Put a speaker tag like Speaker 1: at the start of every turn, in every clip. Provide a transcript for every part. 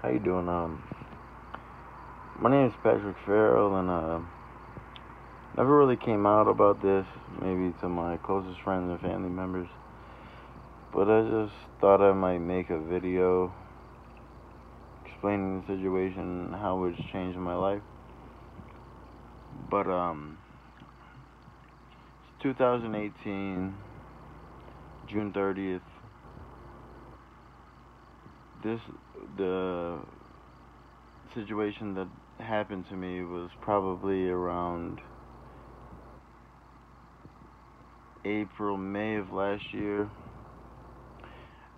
Speaker 1: How you doing? My name is Patrick Farrell, and never really came out about this, maybe to my closest friends and family members. But I just thought I might make a video explaining the situation and how it's changed my life. But it's 2018, June 30th. The situation that happened to me was probably around April, May of last year.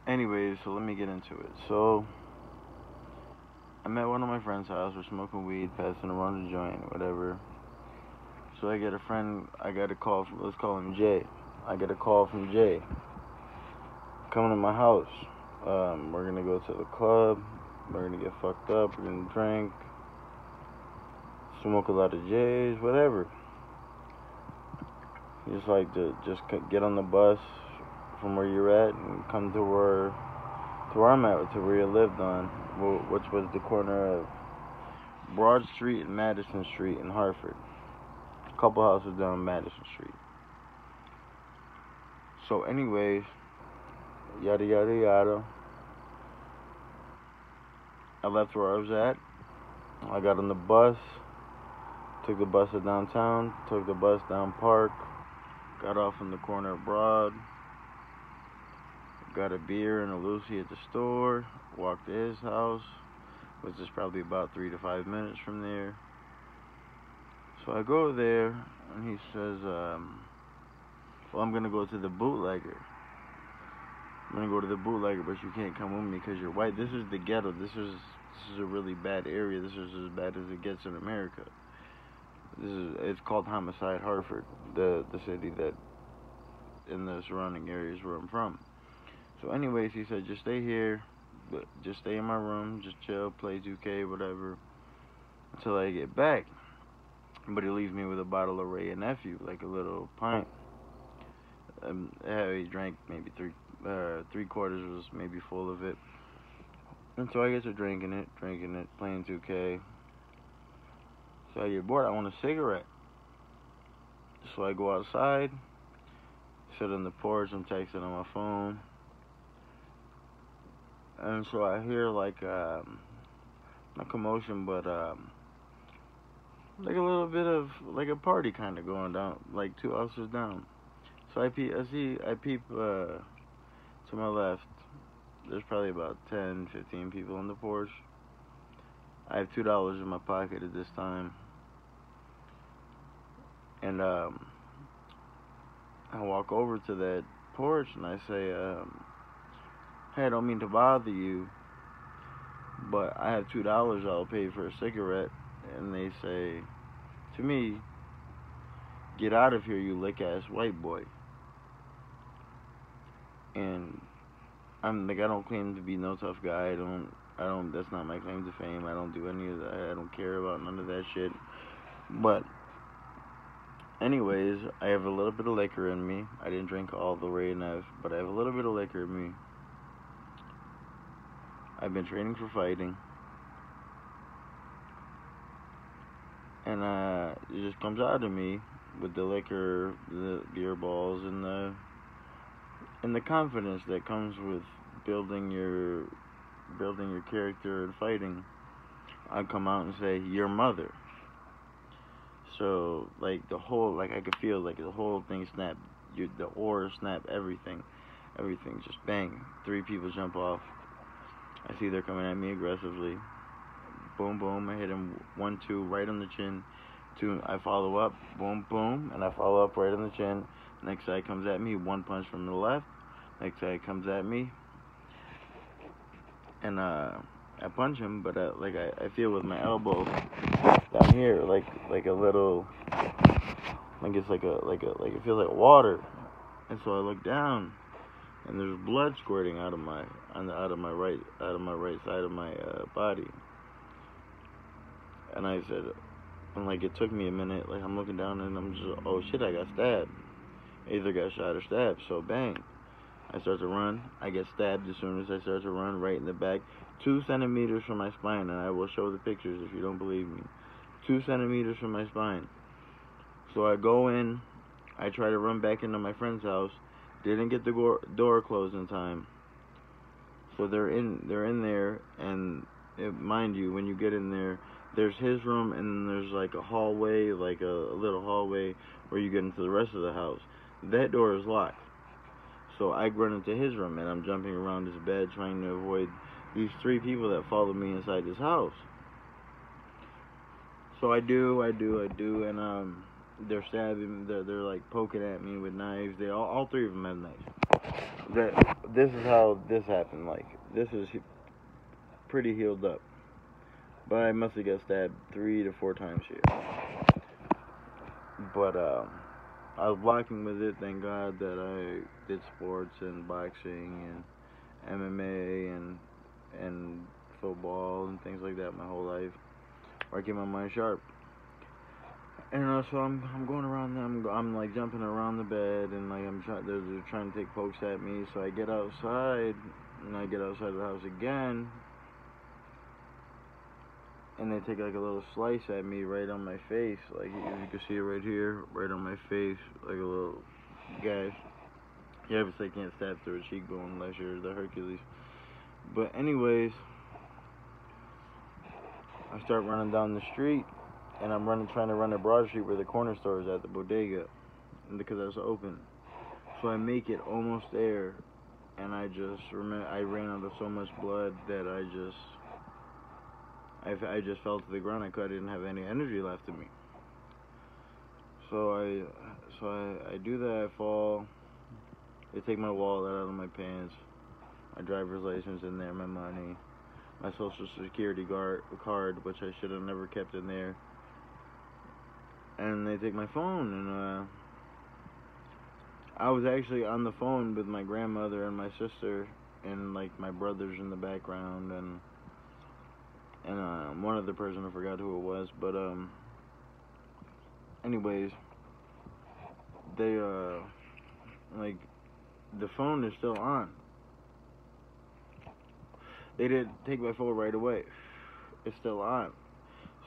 Speaker 1: Anyways, so let me get into it. So, I'm at one of my friend's house. We're smoking weed, passing around the joint, whatever. So I get a call from, let's call him Jay. I get a call from Jay. Coming to my house. We're gonna go to the club. We're gonna get fucked up. We're gonna drink. Smoke a lot of J's, whatever. Just like to just get on the bus from where you're at and come to where I'm at, to where you lived on, which was the corner of Broad Street and Madison Street in Hartford. A couple houses down Madison Street. So anyways, yada yada yada. I left where I was at. I got on the bus, took the bus to downtown, took the bus down Park, got off in the corner of Broad, got a beer and a Lucy at the store, walked to his house, which is probably about 3 to 5 minutes from there. So I go there, and he says, well, I'm going to go to the bootlegger. I'm going to go to the bootlegger, but you can't come with me because you're white. This is the ghetto. This is a really bad area. This is as bad as it gets in America. It's called Homicide Hartford, the city that in the surrounding areas where I'm from. So anyways, he said, just stay here, just stay in my room, just chill, play 2K, whatever, until I get back. But he leaves me with a bottle of Wray and Nephew, like a little pint. He drank maybe three quarters was maybe full of it. And so I get to drinking it, playing 2K. So I get bored, I want a cigarette. So I go outside, sit on the porch, I'm texting on my phone. And so I hear like, not commotion, but like a little bit of, like a party kind of going down, like 2 houses down. So I peep to my left. There's probably about 10, 15 people on the porch. I have $2 in my pocket at this time. And I walk over to that porch and I say, hey, I don't mean to bother you, but I have $2 I'll pay for a cigarette. And they say to me, get out of here, you lick-ass white boy. And I'm like, I don't claim to be no tough guy. I don't, that's not my claim to fame. I don't do any of that. I don't care about none of that shit. But anyways, I have a little bit of liquor in me. I didn't drink all the way enough, but I have a little bit of liquor in me. I've been training for fighting. And it just comes out of me with the liquor, the beer balls, and the confidence that comes with building your character and fighting. I come out and say, your mother. So like the whole, like I could feel like the whole thing snap, the aura snap, everything just bang. 3 people jump off. I see they're coming at me aggressively. Boom, boom. I hit him 1, 2 right on the chin. 2, I follow up. Boom, boom, and I follow up right on the chin. Next guy comes at me. 1 punch from the left. Next guy comes at me, and I punch him, but I feel with my elbow down here, like a little, like it's like it feels like water, and so I look down, and there's blood squirting out of my right side of my body, and I said, and like it took me a minute, like I'm looking down and I'm just, oh shit, I got stabbed, either got shot or stabbed, so bang. I start to run. I get stabbed as soon as I start to run, right in the back. 2 centimeters from my spine, and I will show the pictures if you don't believe me. 2 centimeters from my spine. So I go in. I try to run back into my friend's house. Didn't get the door closed in time. So they're in there, and mind you, when you get in there, there's his room, and then there's like a hallway, like a little hallway where you get into the rest of the house. That door is locked. So I run into his room, and I'm jumping around his bed trying to avoid these 3 people that follow me inside his house. So I do, and they're stabbing, they're like poking at me with knives. They all 3 of them have knives. This is how this happened. Like, this is pretty healed up, but I must have got stabbed 3 to 4 times here. But I was blocking with it. Thank God that I did sports and boxing and MMA and football and things like that my whole life. I keep my mind sharp. And so I'm going around them. I'm like jumping around the bed, and like they're trying to take pokes at me. So I get outside, and I get outside the house again, and they take like a little slice at me right on my face. Like you can see it right here, right on my face, like a little gash. You obviously can't stab through a cheekbone unless you're the Hercules. But anyways, I start running down the street. And I'm trying to run to Broad Street where the corner store is at, the bodega, because that's open. So I make it almost there, and I just remember I ran out of so much blood that I just fell to the ground. I didn't have any energy left in me. So I do that. I fall. They take my wallet out of my pants, my driver's license in there, my money, my social security card, which I should have never kept in there. And they take my phone, and I was actually on the phone with my grandmother and my sister, and like my brothers in the background, and one other person, I forgot who it was, but anyways, they like the phone is still on. They didn't take my phone right away. It's still on.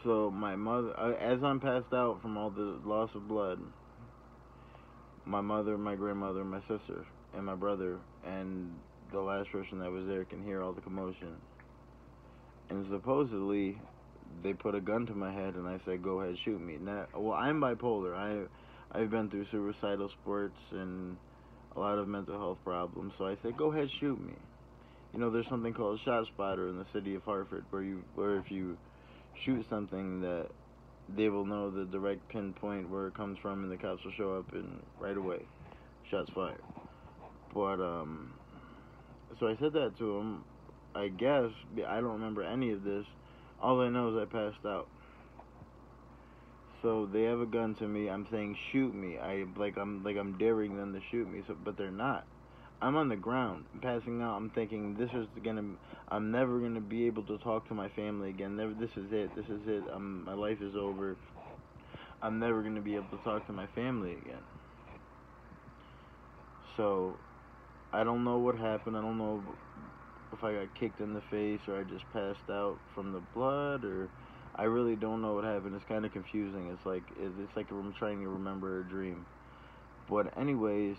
Speaker 1: So my mother, as I'm passed out from all the loss of blood, my mother, my grandmother, my sister, and my brother, and the last person that was there can hear all the commotion. And supposedly, they put a gun to my head, and I said, "Go ahead, shoot me." Now, well, I'm bipolar. I've been through suicidal spurts and a lot of mental health problems. So I said, "Go ahead, shoot me." You know, there's something called ShotSpotter in the city of Hartford, where if you shoot something, that they will know the direct pinpoint where it comes from, and the cops will show up and right away, shots fired. But so I said that to him. I guess I don't remember any of this. All I know is I passed out. So they have a gun to me. I'm saying shoot me. I'm daring them to shoot me. So, but they're not. I'm on the ground, passing out. I'm thinking I'm never gonna be able to talk to my family again. This is it. My life is over. I'm never gonna be able to talk to my family again. So, I don't know what happened. I don't know if I got kicked in the face or I just passed out from the blood, or I really don't know what happened. It's kind of confusing. It's like I'm trying to remember a dream. But anyways,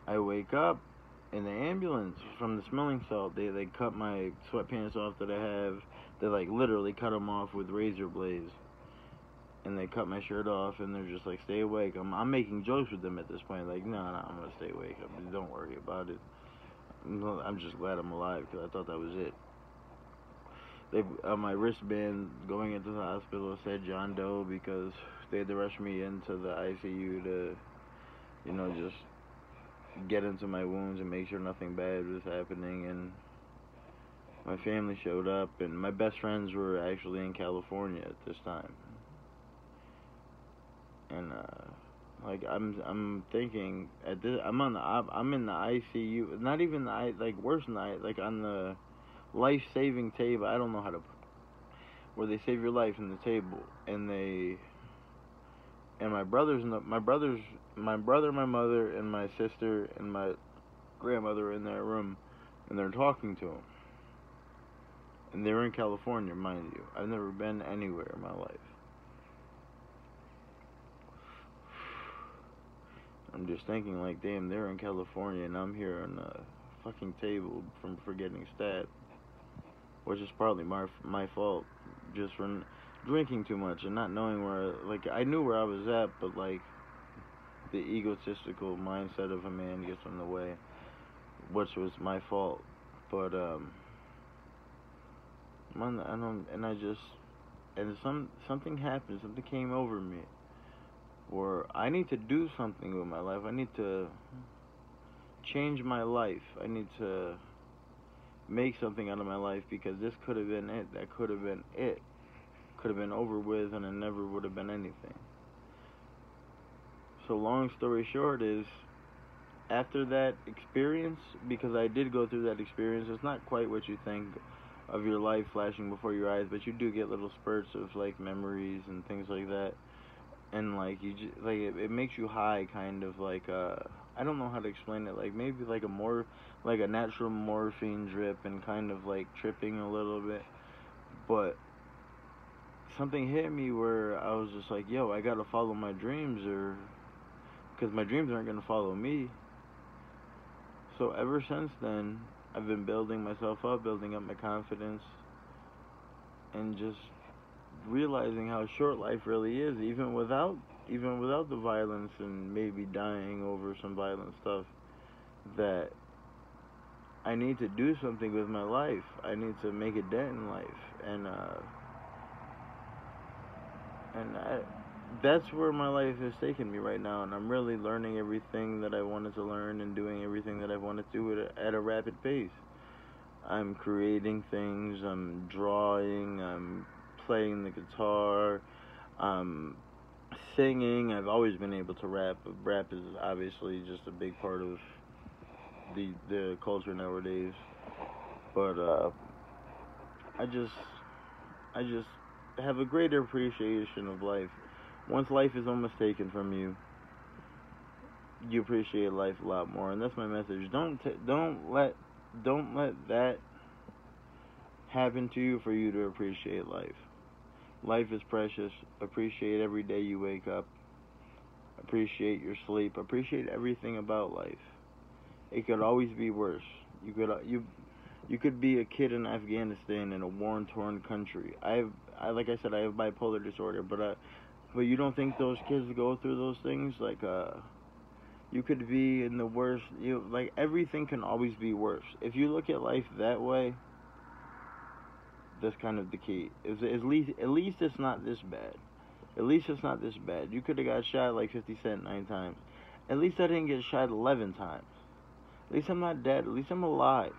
Speaker 1: I wake up in the ambulance from the smelling salt. They cut my sweatpants off that I have. They like literally cut them off with razor blades. And they cut my shirt off, and they're just like, "Stay awake." I'm making jokes with them at this point. Like, no, I'm gonna stay awake. Don't worry about it. I'm just glad I'm alive, because I thought that was it. They my wristband going into the hospital said John Doe, because they had to rush me into the ICU to, just get into my wounds and make sure nothing bad was happening. And my family showed up, and my best friends were actually in California at this time. And I'm thinking I'm in the ICU, not even worse than on the life-saving table. I don't know how to, where they save your life in the table, and my my brother, my mother, and my sister and my grandmother are in their room, and they're talking to him. And they're in California, mind you. I've never been anywhere in my life. I'm just thinking, like, damn, they're in California, and I'm here on a fucking table from getting stabbed. Which is partly my fault, just for drinking too much and not knowing where, like, I knew where I was at, but, like, the egotistical mindset of a man gets in the way, which was my fault. But, something happened, something came over me, where I need to do something with my life. I need to change my life. I need to make something out of my life, because this could have been it. That could have been it. Could have been over with, and it never would have been anything. So long story short is, after that experience, because I did go through that experience, it's not quite what you think of your life flashing before your eyes, but you do get little spurts of, like, memories and things like that. And, like, it makes you high, kind of, like, I don't know how to explain it, like, maybe like a natural morphine drip, and kind of, like, tripping a little bit. But something hit me where I was just like, yo, I gotta follow my dreams, or, because my dreams aren't gonna follow me. So ever since then, I've been building myself up, building up my confidence, and just realizing how short life really is, even without the violence and maybe dying over some violent stuff, that I need to do something with my life. I need to make a dent in life, and that's where my life has taken me right now, and I'm really learning everything that I wanted to learn and doing everything that I wanted to do at a rapid pace. I'm creating things, I'm drawing, I'm playing the guitar, I'm singing. I've always been able to rap, but rap is obviously just a big part of the culture nowadays. But I just have a greater appreciation of life. Once life is almost taken from you, you appreciate life a lot more, and that's my message. Don't let that happen to you for you to appreciate life. Life is precious. Appreciate every day you wake up. Appreciate your sleep. Appreciate everything about life. It could always be worse. You could be a kid in Afghanistan in a war-torn country. Like I said, I have bipolar disorder, but you don't think those kids go through those things? Like, you could be in the worst. Like, everything can always be worse. If you look at life that way, that's kind of the key. At least it's not this bad. At least it's not this bad. You could have got shot like 50 Cent 9 times. At least I didn't get shot 11 times. At least I'm not dead. At least I'm alive.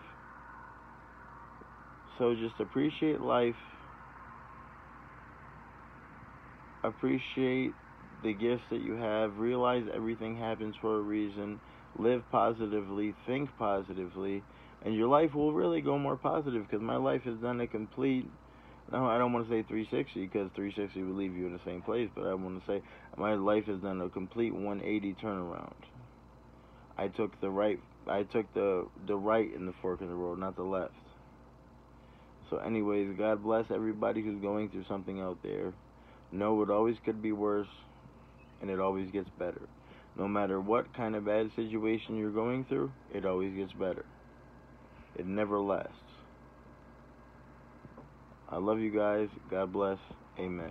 Speaker 1: So just appreciate life. Appreciate the gifts that you have. Realize everything happens for a reason. Live positively. Think positively. And your life will really go more positive, because my life has done a complete, no, I don't want to say 360, because 360 would leave you in the same place, but I want to say my life has done a complete 180 turnaround. I took the right in the fork in the road, not the left. So anyways, God bless everybody who's going through something out there. Know it always could be worse, and it always gets better. No matter what kind of bad situation you're going through, it always gets better. It never lasts. I love you guys. God bless. Amen.